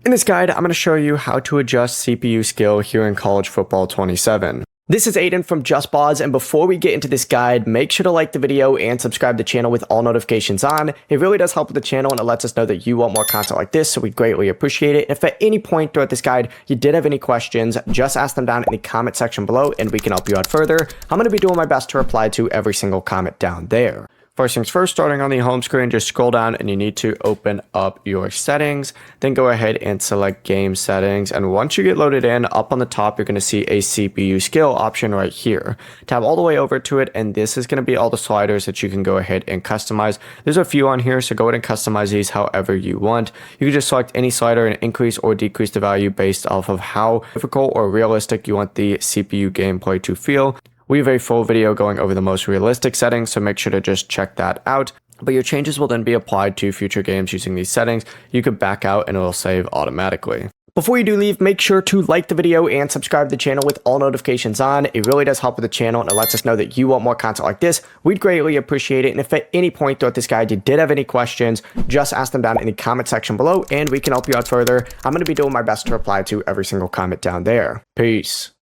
In this guide, I'm going to show you how to adjust CPU skill here in College Football 27. This is Aiden from JustBoz, and before we get into this guide, make sure to like the video and subscribe to the channel with all notifications on. It really does help with the channel and it lets us know that you want more content like this, so we greatly appreciate it. If at any point throughout this guide you did have any questions, just ask them down in the comment section below and we can help you out further. I'm going to be doing my best to reply to every single comment down there. First things first, starting on the home screen, just scroll down and you need to open up your settings. Then go ahead and select game settings. And once you get loaded in, up on the top, you're going to see a CPU skill option right here. Tap all the way over to it, and this is going to be all the sliders that you can go ahead and customize. There's a few on here, so go ahead and customize these however you want. You can just select any slider and increase or decrease the value based off of how difficult or realistic you want the CPU gameplay to feel. We have a full video going over the most realistic settings, so make sure to just check that out. But your changes will then be applied to future games using these settings. You can back out and it will save automatically. Before you do leave, make sure to like the video and subscribe to the channel with all notifications on. It really does help with the channel and it lets us know that you want more content like this. We'd greatly appreciate it. And if at any point throughout this guide you did have any questions, just ask them down in the comment section below and we can help you out further. I'm going to be doing my best to reply to every single comment down there. Peace.